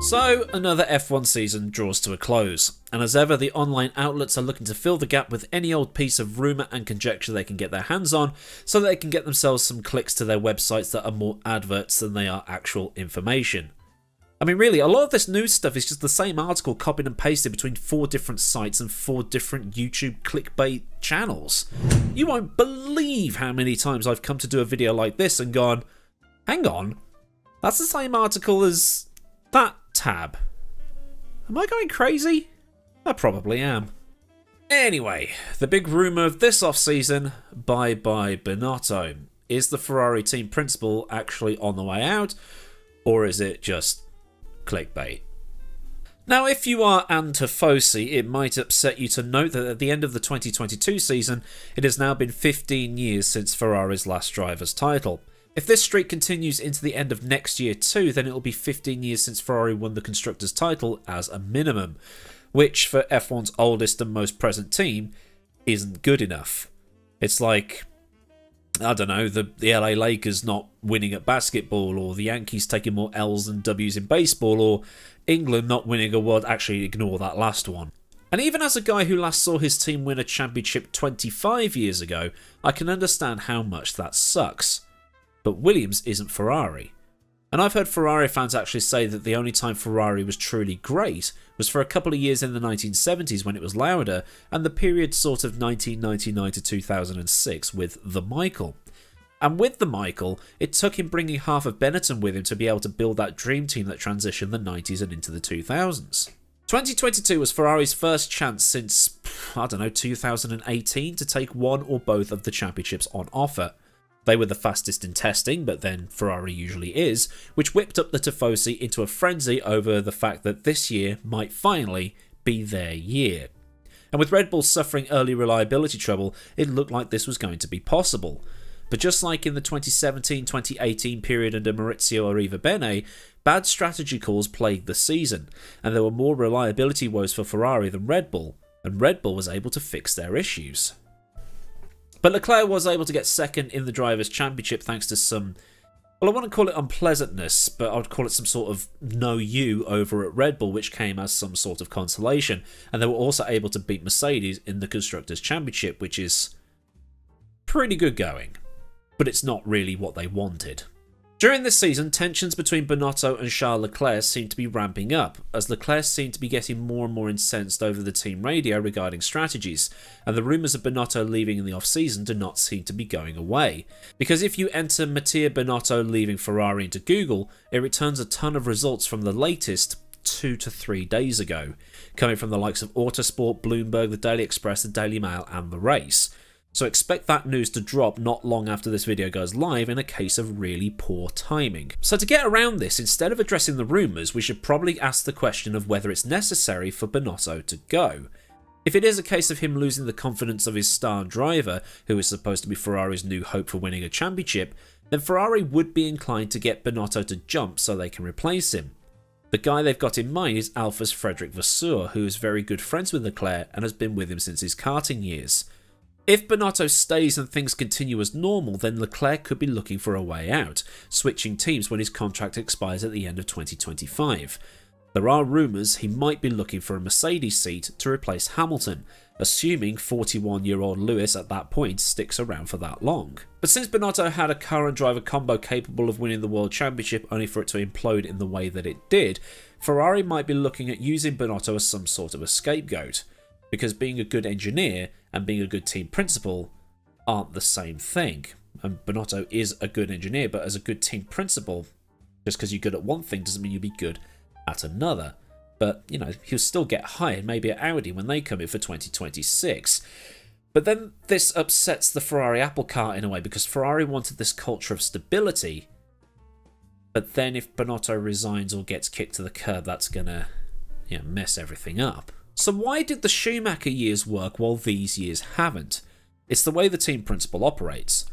So, another F1 season draws to a close, and as ever the online outlets are looking to fill the gap with any old piece of rumour and conjecture they can get their hands on, so that they can get themselves some clicks to their websites that are more adverts than they are actual information. I mean really, a lot of this news stuff is just the same article copied and pasted between 4 different sites and 4 different YouTube clickbait channels. You won't believe how many times I've come to do a video like this and gone, hang on, that's the same article as that tab. Am I going crazy? I probably am. Anyway, the big rumour of this off-season, bye-bye Binotto. Is the Ferrari team principal actually on the way out, or is it just clickbait? Now, if you are Antifosi, it might upset you to note that at the end of the 2022 season, it has now been 15 years since Ferrari's last driver's title. If this streak continues into the end of next year too, then it will be 15 years since Ferrari won the Constructors' title as a minimum, which for F1's oldest and most present team isn't good enough. It's like, I don't know, the LA Lakers not winning at basketball, or the Yankees taking more L's than W's in baseball, or England not winning a world. Actually, ignore that last one. And even as a guy who last saw his team win a championship 25 years ago, I can understand how much that sucks. But Williams isn't Ferrari. And I've heard Ferrari fans actually say that the only time Ferrari was truly great was for a couple of years in the 1970s when it was louder, and the period sort of 1999 to 2006 with the Michael. And with the Michael, it took him bringing half of Benetton with him to be able to build that dream team that transitioned the 90s and into the 2000s. 2022 was Ferrari's first chance since, I don't know, 2018 to take one or both of the championships on offer. They were the fastest in testing, but then Ferrari usually is, which whipped up the Tifosi into a frenzy over the fact that this year might finally be their year. And with Red Bull suffering early reliability trouble, it looked like this was going to be possible. But just like in the 2017-2018 period under Maurizio Arrivabene, bad strategy calls plagued the season, and there were more reliability woes for Ferrari than Red Bull, and Red Bull was able to fix their issues. But Leclerc was able to get second in the Drivers' Championship thanks to some, well, I wouldn't call it unpleasantness, but I would call it some sort of no you over at Red Bull, which came as some sort of consolation. And they were also able to beat Mercedes in the Constructors' Championship, which is pretty good going. But it's not really what they wanted. During this season, tensions between Binotto and Charles Leclerc seemed to be ramping up, as Leclerc seemed to be getting more and more incensed over the team radio regarding strategies, and the rumours of Binotto leaving in the off-season do not seem to be going away. Because if you enter Mattia Binotto leaving Ferrari into Google, it returns a ton of results from the latest 2 to 3 days ago, coming from the likes of Autosport, Bloomberg, the Daily Express, the Daily Mail and The Race. So expect that news to drop not long after this video goes live in a case of really poor timing. So to get around this, instead of addressing the rumours, we should probably ask the question of whether it's necessary for Binotto to go. If it is a case of him losing the confidence of his star driver, who is supposed to be Ferrari's new hope for winning a championship, then Ferrari would be inclined to get Binotto to jump so they can replace him. The guy they've got in mind is Alpha's Frederic Vasseur, who is very good friends with Leclerc and has been with him since his karting years. If Binotto stays and things continue as normal, then Leclerc could be looking for a way out, switching teams when his contract expires at the end of 2025. There are rumours he might be looking for a Mercedes seat to replace Hamilton, assuming 41-year-old Lewis at that point sticks around for that long. But since Binotto had a car and driver combo capable of winning the World Championship only for it to implode in the way that it did, Ferrari might be looking at using Binotto as some sort of a scapegoat. Because being a good engineer and being a good team principal aren't the same thing. And Binotto is a good engineer, but as a good team principal, just because you're good at one thing doesn't mean you'll be good at another. But, you know, he'll still get hired, maybe at Audi when they come in for 2026. But then this upsets the Ferrari apple cart in a way, because Ferrari wanted this culture of stability. But then if Binotto resigns or gets kicked to the curb, that's going to, you know, mess everything up. So why did the Schumacher years work while these years haven't? It's the way the team principal operates.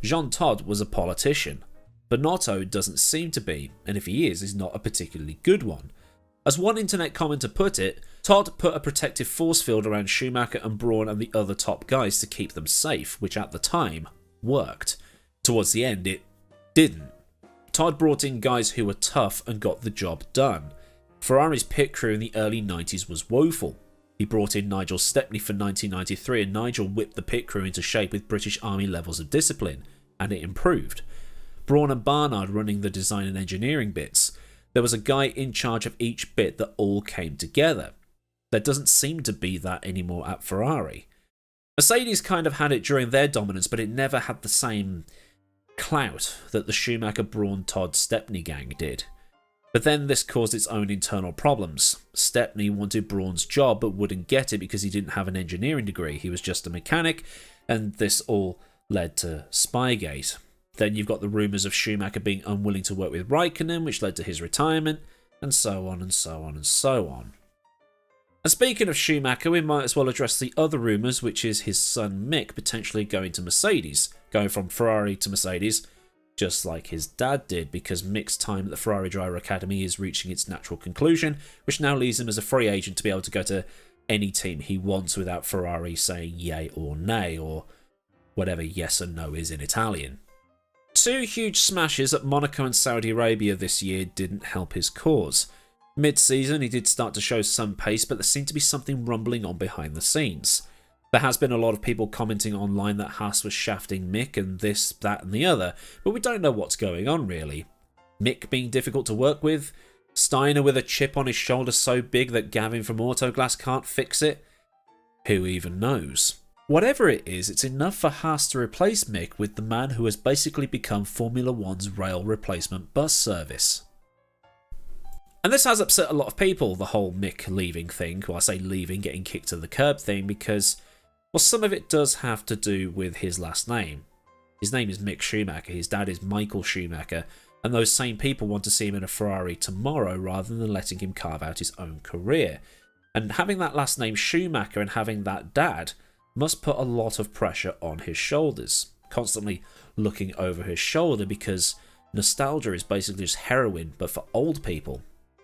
Jean Todt was a politician. Binotto doesn't seem to be, and if he is, he's not a particularly good one. As one internet commenter put it, Todt put a protective force field around Schumacher and Brawn and the other top guys to keep them safe, which at the time worked. Towards the end, it didn't. Todt brought in guys who were tough and got the job done. Ferrari's pit crew in the early 90s was woeful. He brought in Nigel Stepney for 1993, and Nigel whipped the pit crew into shape with British Army levels of discipline, and it improved. Brawn and Barnard running the design and engineering bits. There was a guy in charge of each bit that all came together. There doesn't seem to be that anymore at Ferrari. Mercedes kind of had it during their dominance, but it never had the same clout that the Schumacher, Brawn, Todd, Stepney gang did. But then this caused its own internal problems. Stepney wanted Brawn's job but wouldn't get it because he didn't have an engineering degree. He was just a mechanic, and this all led to Spygate. Then you've got the rumours of Schumacher being unwilling to work with Raikkonen, which led to his retirement, and so on and so on and so on. And speaking of Schumacher, we might as well address the other rumours, which is his son Mick potentially going to Mercedes, going from Ferrari to Mercedes, just like his dad did, because Mick's time at the Ferrari Driver Academy is reaching its natural conclusion, which now leaves him as a free agent to be able to go to any team he wants without Ferrari saying yay or nay, or whatever yes and no is in Italian. Two huge smashes at Monaco and Saudi Arabia this year didn't help his cause. Mid-season he did start to show some pace, but there seemed to be something rumbling on behind the scenes. There has been a lot of people commenting online that Haas was shafting Mick and this, that and the other, but we don't know what's going on really. Mick being difficult to work with? Steiner with a chip on his shoulder so big that Gavin from Autoglass can't fix it? Who even knows? Whatever it is, it's enough for Haas to replace Mick with the man who has basically become Formula One's rail replacement bus service. And this has upset a lot of people, the whole Mick leaving thing. Well, I say leaving, getting kicked to the curb thing, because, well, some of it does have to do with his last name. His name is Mick Schumacher, his dad is Michael Schumacher, and those same people want to see him in a Ferrari tomorrow rather than letting him carve out his own career. And having that last name Schumacher and having that dad must put a lot of pressure on his shoulders, constantly looking over his shoulder, because nostalgia is basically just heroin, but for old people.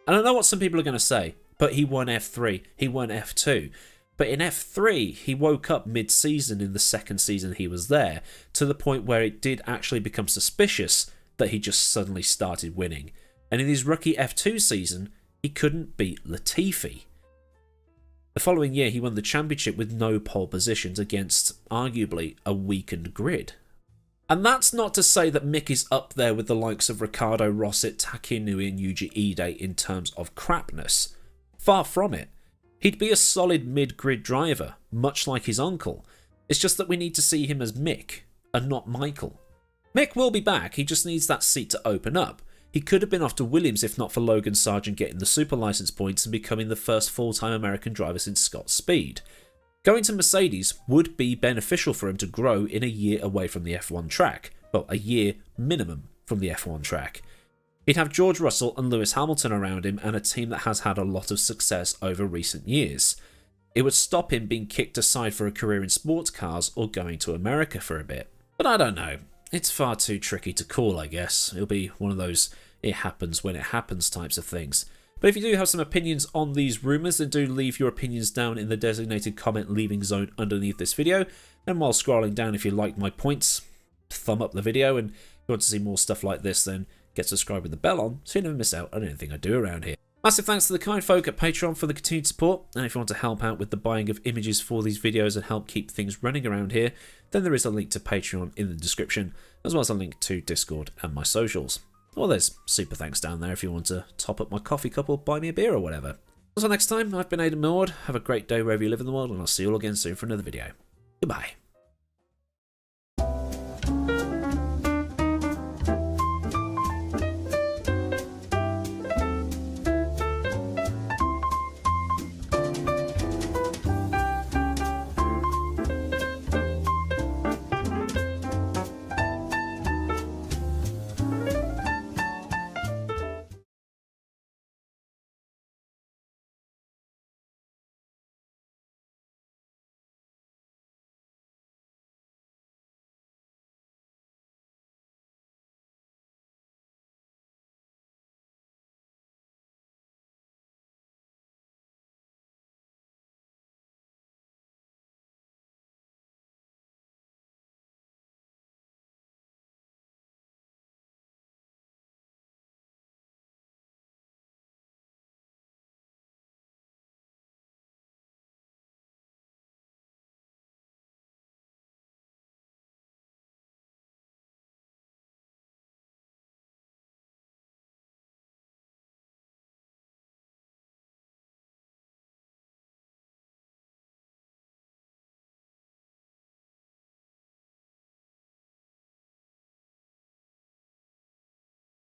And I know what some people are going to say, but he won F3, he won F2. But in F3, he woke up mid-season in the second season he was there, to the point where it did actually become suspicious that he just suddenly started winning. And in his rookie F2 season, he couldn't beat Latifi. The following year, he won the championship with no pole positions against, arguably, a weakened grid. And that's not to say that Mick is up there with the likes of Riccardo Rosset, Taki Nui and Yuji Ide in terms of crapness. Far from it. He'd be a solid mid-grid driver, much like his uncle. It's just that we need to see him as Mick, and not Michael. Mick will be back, he just needs that seat to open up. He could have been off to Williams if not for Logan Sargent getting the super license points and becoming the first full-time American driver since Scott Speed. Going to Mercedes would be beneficial for him to grow in a year away from the F1 track. Well, a year minimum from the F1 track. He'd have George Russell and Lewis Hamilton around him and a team that has had a lot of success over recent years. It would stop him being kicked aside for a career in sports cars or going to America for a bit. But I don't know. It's far too tricky to call, I guess. It'll be one of those it happens when it happens types of things. But if you do have some opinions on these rumours, then do leave your opinions down in the designated comment leaving zone underneath this video. And while scrolling down, if you like my points, thumb up the video, and if you want to see more stuff like this, then get subscribed with the bell on so you never miss out on anything I do around here. Massive thanks to the kind folk at Patreon for the continued support, and if you want to help out with the buying of images for these videos and help keep things running around here, then there is a link to Patreon in the description, as well as a link to Discord and my socials. Well, there's super thanks down there if you want to top up my coffee cup or buy me a beer or whatever. Until next time, I've been Millward. Have a great day wherever you live in the world, and I'll see you all again soon for another video. Goodbye.